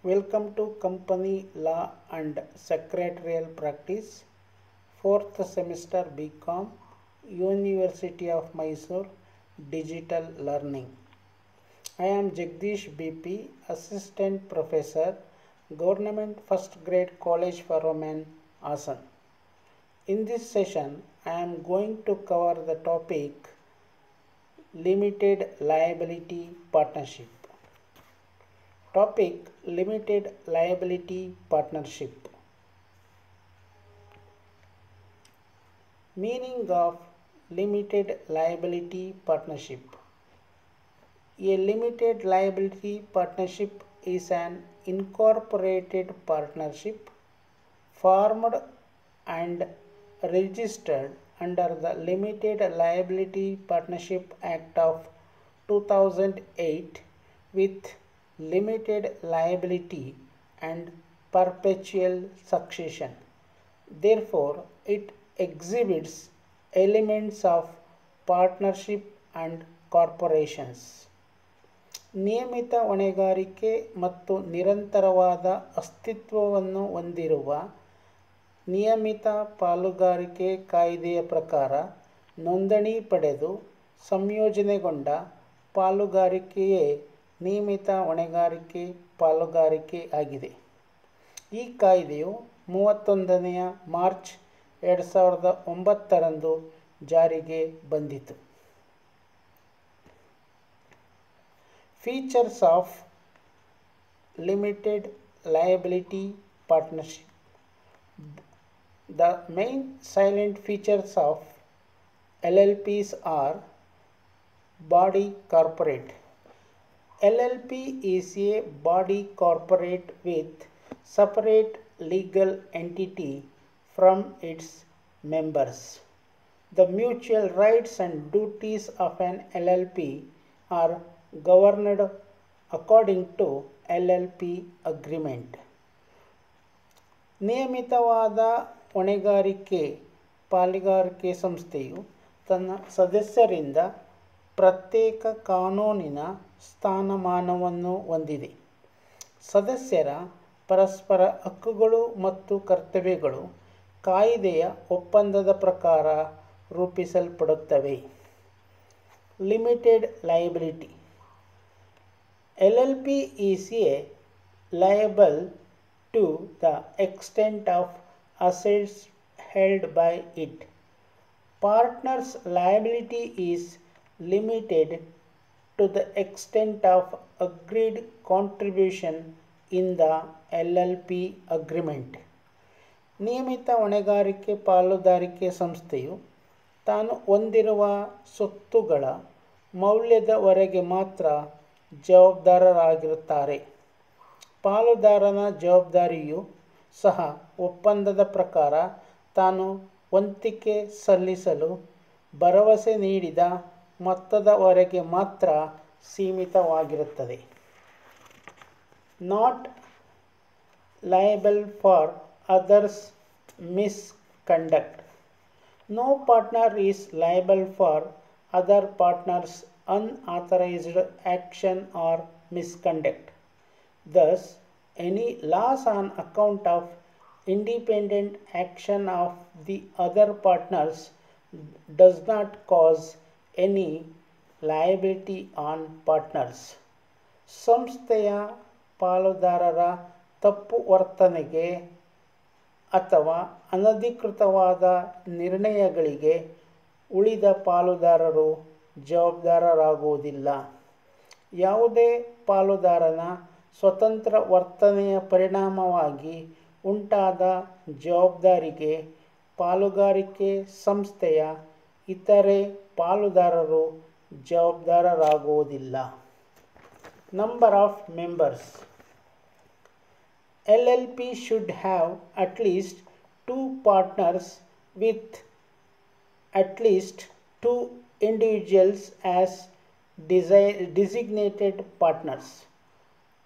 Welcome to Company Law and Secretarial Practice, 4th semester BCom, University of Mysore, Digital Learning. I am Jagdish BP, Assistant Professor, Government First Grade College for Women, Asan. In this session, I am going to cover the topic Limited Liability Partnership. Topic Limited Liability Partnership. Meaning of Limited Liability Partnership. A limited liability partnership is an incorporated partnership formed and registered under the Limited Liability Partnership Act of 2008 with limited liability and perpetual succession. Therefore, it exhibits elements of partnership and corporations. ನಿಯಮಿತ ಹೊಣೆಗಾರಿಕೆ ಮತ್ತು ನಿರಂತರವಾದ ಅಸ್ತಿತ್ವವನ್ನು ಹೊಂದಿರುವ ನಿಯಮಿತ ಪಾಲುಗಾರಿಕೆ ಕಾಯ್ದೆಯ ಪ್ರಕಾರ ನೋಂದಣಿ ಪಡೆದು ಸಂಯೋಜನೆಗೊಂಡ ಪಾಲುಗಾರಿಕೆಯೇ ನಿಯಮಿತ ಹೊಣೆಗಾರಿಕೆ ಪಾಲುಗಾರಿಕೆ ಆಗಿದೆ. ಈ ಕಾಯ್ದೆಯು 31ನೇ ಮಾರ್ಚ್ 2009ರಂದು ಜಾರಿಗೆ ಬಂದಿತು. Features of Limited Liability Partnership. The main salient features of LLPs are body corporate. LLP is a body corporate with separate legal entity from its members. The mutual rights and duties of an LLP are governed according to LLP agreement. ನಿಯಮಿತವಾದ ಹೊಣೆಗಾರಿಕೆ ಪಾಲುಗಾರಿಕೆ ಸಂಸ್ಥೆಯು ತನ್ನ ಸದಸ್ಯರಿಂದ ಪ್ರತ್ಯೇಕ ಕಾನೂನಿನ ಸ್ಥಾನಮಾನವನ್ನು ಹೊಂದಿದೆ. ಸದಸ್ಯರ ಪರಸ್ಪರ ಹಕ್ಕುಗಳು ಮತ್ತು ಕರ್ತವ್ಯಗಳು ಕಾಯ್ದೆಯ ಒಪ್ಪಂದದ ಪ್ರಕಾರ ರೂಪಿಸಲ್ಪಡುತ್ತವೆ. Limited liability. LLP is a liable to the extent of assets held by it. Partners' liability is limited to the extent of agreed contribution in the LLP agreement. ನಿಯಮಿತ ಹೊಣೆಗಾರಿಕೆ ಪಾಲುದಾರಿಕೆ ಸಂಸ್ಥೆಯು ತಾನು ಹೊಂದಿರುವ ಸ್ವತ್ತುಗಳ ಮೌಲ್ಯದವರೆಗೆ ಮಾತ್ರ ಜವಾಬ್ದಾರರಾಗಿರುತ್ತಾರೆ. ಪಾಲುದಾರನ ಜವಾಬ್ದಾರಿಯು ಸಹ ಒಪ್ಪಂದದ ಪ್ರಕಾರ ತಾನು ವಂತಿಕೆ ಸಲ್ಲಿಸಲು ಭರವಸೆ ನೀಡಿದ ಮೊತ್ತದವರೆಗೆ ಮಾತ್ರ ಸೀಮಿತವಾಗಿರುತ್ತದೆ. Not liable for others misconduct. No partner is liable for other partners' unauthorized action or misconduct. Thus, any loss on account of independent action of the other partners does not cause any liability on partners. ಸಂಸ್ಥೆಯ ಪಾಲುದಾರರ ತಪ್ಪು ವರ್ತನೆಗೆ ಅಥವಾ ಅನಧಿಕೃತವಾದ ನಿರ್ಣಯಗಳಿಗೆ ಉಳಿದ ಪಾಲುದಾರರು ಜವಾಬ್ದಾರರಾಗುವುದಿಲ್ಲ. ಯಾವುದೇ ಪಾಲುದಾರನ ಸ್ವತಂತ್ರ ವರ್ತನೆಯ ಪರಿಣಾಮವಾಗಿ ಉಂಟಾದ ಜವಾಬ್ದಾರಿಗೆ ಪಾಲುಗಾರಿಕೆ ಸಂಸ್ಥೆಯ ಇತರೆ ಪಾಲುದಾರರು ಜವಾಬ್ದಾರರಾಗುವುದಿಲ್ಲ. Number of members. LLP should have at least 2 partners with at least 2 individuals as designated partners.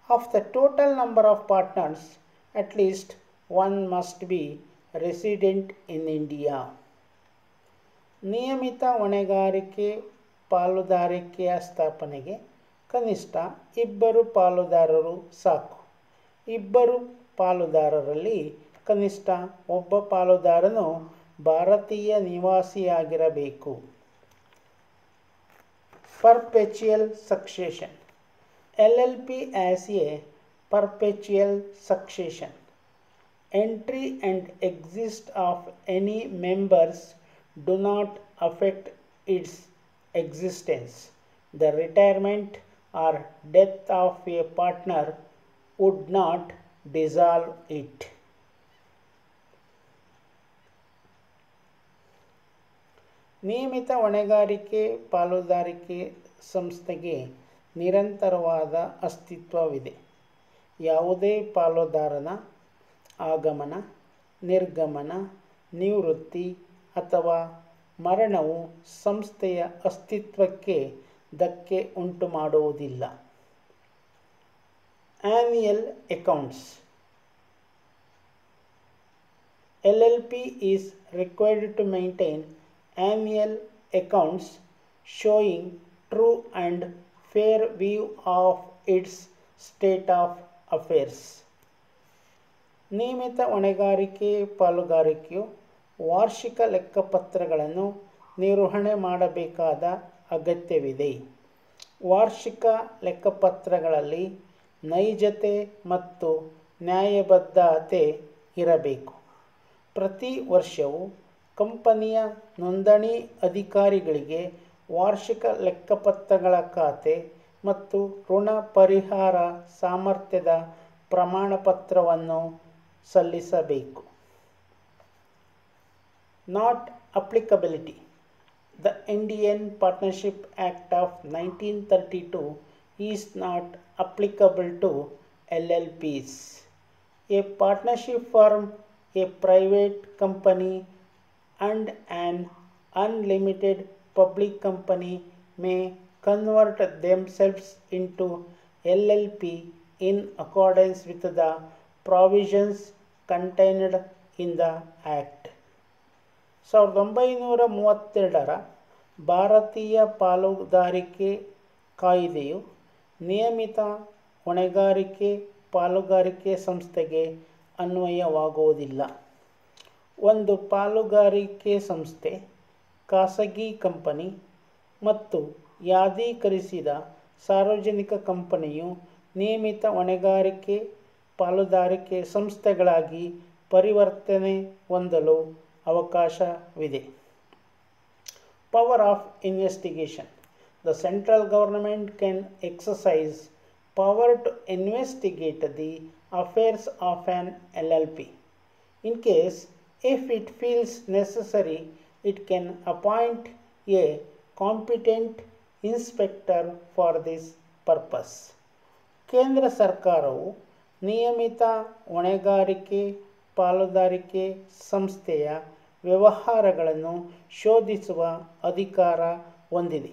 Of the total number of partners, at least one must be resident in India. ನಿಯಮಿತ ಹೊಣೆಗಾರಿಕೆ ಪಾಲುದಾರಿಕೆಯ ಸ್ಥಾಪನೆಗೆ ಕನಿಷ್ಠ 2 ಪಾಲುದಾರರು ಸಾಕು. ಇಬ್ಬರು ಪಾಲುದಾರರಲ್ಲಿ ಕನಿಷ್ಠ ಒಬ್ಬ ಪಾಲುದಾರನು ಭಾರತೀಯ ನಿವಾಸಿಯಾಗಿರಬೇಕು. Perpetual succession. LLP as a perpetual succession. Entry and exit of any members do not affect its existence. The retirement or death of a partner would not dissolve it. ನಿಯಮಿತ ಹೊಣೆಗಾರಿಕೆ ಪಾಲುದಾರಿಕೆ ಸಂಸ್ಥೆಗೆ ನಿರಂತರವಾದ ಅಸ್ತಿತ್ವವಿದೆ. ಯಾವುದೇ ಪಾಲುದಾರನ ಆಗಮನ, ನಿರ್ಗಮನ, ನಿವೃತ್ತಿ ಅಥವಾ ಮರಣವು ಸಂಸ್ಥೆಯ ಅಸ್ತಿತ್ವಕ್ಕೆ ಧಕ್ಕೆ ಉಂಟುಮಾಡುವುದಿಲ್ಲ. Annual accounts. LLP is required to maintain annual accounts showing true and fair view of its state of affairs. ನಿಯಮಿತ ಹೊಣೆಗಾರಿಕೆ ಪಾಲುಗಾರಿಕೆಯು ವಾರ್ಷಿಕ ಲೆಕ್ಕಪತ್ರಗಳನ್ನು ನಿರ್ವಹಣೆ ಮಾಡಬೇಕಾದ ಅಗತ್ಯವಿದೆ. ವಾರ್ಷಿಕ ಲೆಕ್ಕಪತ್ರಗಳಲ್ಲಿ ನೈಜತೆ ಮತ್ತು ನ್ಯಾಯಬದ್ಧತೆ ಇರಬೇಕು. ಪ್ರತಿ ವರ್ಷವೂ ಕಂಪನಿಯ ನೋಂದಣಿ ಅಧಿಕಾರಿಗಳಿಗೆ ವಾರ್ಷಿಕ ಲೆಕ್ಕಪತ್ರಗಳ ಖಾತೆ ಮತ್ತು ಋಣ ಪರಿಹಾರ ಸಾಮರ್ಥ್ಯದ ಪ್ರಮಾಣಪತ್ರವನ್ನು ಸಲ್ಲಿಸಬೇಕು. Not applicability. The Indian Partnership Act of 1932 is not applicable to LLPs. A partnership firm, a private company, and an unlimited public company may convert themselves into LLP in accordance with the provisions contained in the Act. 1932ರ ಭಾರತೀಯ ಪಾಲುದಾರಿಕೆ ಕಾಯಿದೆಯು ನಿಯಮಿತ ಹೊಣೆಗಾರಿಕೆ ಪಾಲುಗಾರಿಕೆ ಸಂಸ್ಥೆಗೆ ಅನ್ವಯವಾಗುವುದಿಲ್ಲ. ಒಂದು ಪಾಲುಗಾರಿಕೆ ಸಂಸ್ಥೆ, ಖಾಸಗಿ company ಮತ್ತು ಯಾದೀಕರಿಸಿದ ಸಾರ್ವಜನಿಕ ಕಂಪನಿಯು ನಿಯಮಿತ ಹೊಣೆಗಾರಿಕೆ ಪಾಲುದಾರಿಕೆ ಸಂಸ್ಥೆಗಳಾಗಿ ಪರಿವರ್ತನೆ ಹೊಂದಲು ಅವಕಾಶವಿದೆ. Power of investigation. The central government can exercise power to investigate the affairs of an LLP. In case if it feels necessary, it can appoint a competent inspector for this purpose. ಕೇಂದ್ರ ಸರ್ಕಾರವು ನಿಯಮಿತ ಹೊಣೆಗಾರಿಕೆ ಪಾಲುದಾರಿಕೆ ಸಂಸ್ಥೆಯ ವ್ಯವಹಾರಗಳನ್ನು ಶೋಧಿಸುವ ಅಧಿಕಾರ ಹೊಂದಿದೆ.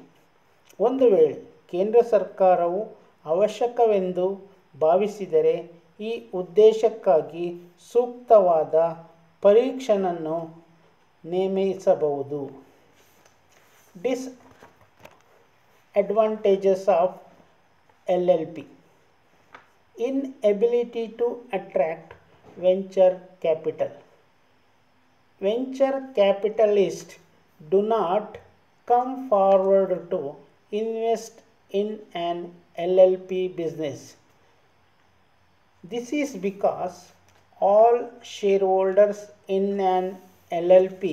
ಒಂದು ವೇಳೆ ಕೇಂದ್ರ ಸರ್ಕಾರವು ಅವಶ್ಯಕವೆಂದು ಭಾವಿಸಿದರೆ ಈ ಉದ್ದೇಶಕ್ಕಾಗಿ ಸೂಕ್ತವಾದ ಪರೀಕ್ಷಕನನ್ನು ನೇಮಿಸಬಹುದು. Disadvantages of LLP. Inability to attract venture capital. Venture capitalists do not come forward to invest in an LLP business. This is because all shareholders in an LLP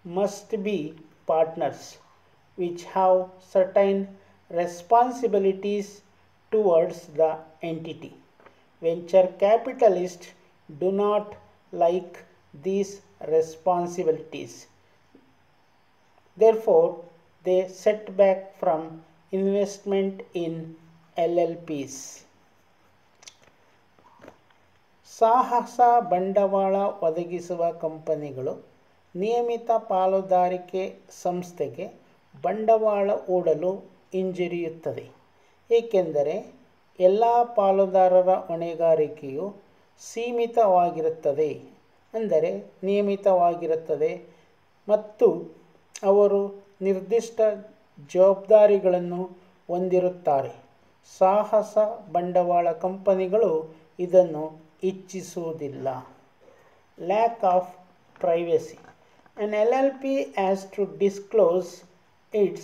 must be partners, which have certain responsibilities towards the entity. Venture capitalists do not like these responsibilities. Therefore, they set back from investment in LLPs. ಸಾಹಸ ಬಂಡವಾಳ ಒದಗಿಸುವ ಕಂಪನಿಗಳು ನಿಯಮಿತ ಪಾಲುದಾರಿಕೆ ಸಂಸ್ಥೆಗೆ ಬಂಡವಾಳ ಹೂಡಲು ಹಿಂಜರಿಯುತ್ತದೆ, ಏಕೆಂದರೆ ಎಲ್ಲ ಪಾಲುದಾರರ ಹೊಣೆಗಾರಿಕೆಯು ಸೀಮಿತವಾಗಿರುತ್ತದೆ, ಅಂದರೆ ನಿಯಮಿತವಾಗಿರುತ್ತದೆ ಮತ್ತು ಅವರು ನಿರ್ದಿಷ್ಟ ಜವಾಬ್ದಾರಿಗಳನ್ನು ಹೊಂದಿರುತ್ತಾರೆ. ಸಾಹಸ ಬಂಡವಾಳ ಕಂಪನಿಗಳು ಇದನ್ನು ಇಚ್ಛಿಸುವುದಿಲ್ಲ. Lack of privacy. An LLP has to disclose its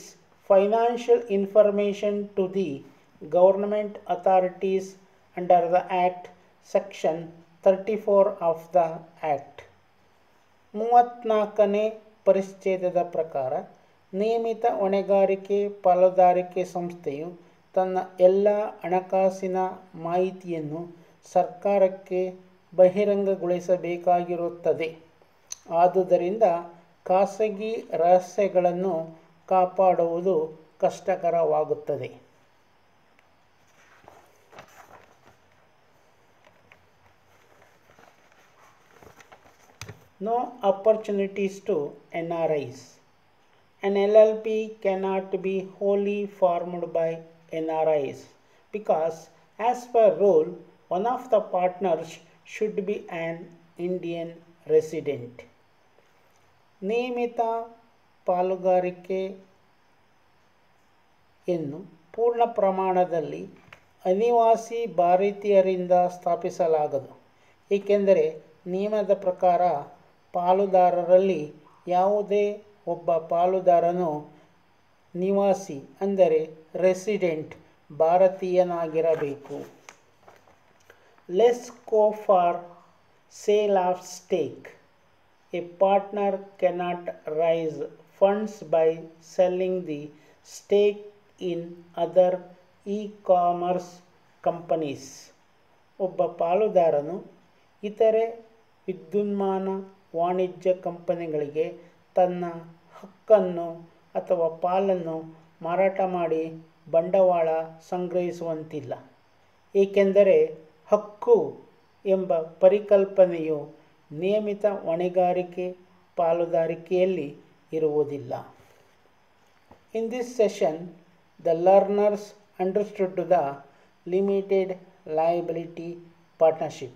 financial information to the government authorities under the Act, Section 34 of the Act. 34ನೇ ಪರಿಚ್ಛೇದದ ಪ್ರಕಾರ ನಿಯಮಿತ ಹೊಣೆಗಾರಿಕೆ ಪಾಲುದಾರಿಕೆ ಸಂಸ್ಥೆಯು ತನ್ನ ಎಲ್ಲ ಹಣಕಾಸಿನ ಮಾಹಿತಿಯನ್ನು ಸರ್ಕಾರಕ್ಕೆ ಬಹಿರಂಗಗೊಳಿಸಬೇಕಾಗಿರುತ್ತದೆ. ಆದುದರಿಂದ ಖಾಸಗಿ ರಹಸ್ಯಗಳನ್ನು ಕಾಪಾಡುವುದು ಕಷ್ಟಕರವಾಗುತ್ತದೆ. No opportunities to NRIs. An LLP cannot be wholly formed by NRIs because, as per rule, one of the partners should be an Indian resident. ನಿಯಮಿತ ಪಾಲುದಾರಿಕೆಯನ್ನು ಪೂರ್ಣ ಪ್ರಮಾಣದಲ್ಲಿ ಅನಿವಾಸಿ ಭಾರತೀಯರಿಂದ ಸ್ಥಾಪಿಸಲಾಗದು, ಏಕೆಂದರೆ ನಿಯಮದ ಪ್ರಕಾರ ಪಾಲುದಾರರಲ್ಲಿ ಯಾವುದೇ ಒಬ್ಬ ಪಾಲುದಾರನು ನಿವಾಸಿ ಅಂದರೆ ರೆಸಿಡೆಂಟ್ ಭಾರತೀಯನಾಗಿರಬೇಕು. Less go for sale of stake. A partner cannot raise funds by selling the stake in other e-commerce companies. ಒಬ್ಬ ಪಾಲುದಾರನು ಇತರೆ ವಿದ್ಯುನ್ಮಾನ ವಾಣಿಜ್ಯ ಕಂಪನಿಗಳಿಗೆ ತನ್ನ ಹಕ್ಕನ್ನು ಅಥವಾ ಪಾಲನ್ನು ಮಾರಾಟ ಮಾಡಿ ಬಂಡವಾಳ ಸಂಗ್ರಹಿಸುವಂತಿಲ್ಲ, ಏಕೆಂದರೆ ಹಕ್ಕು ಎಂಬ ಪರಿಕಲ್ಪನೆಯು ನಿಯಮಿತ ಹೊಣೆಗಾರಿಕೆ ಪಾಲುದಾರಿಕೆಯಲ್ಲಿ ಇರುವುದಿಲ್ಲ. In this session, the learners understood the limited liability partnership.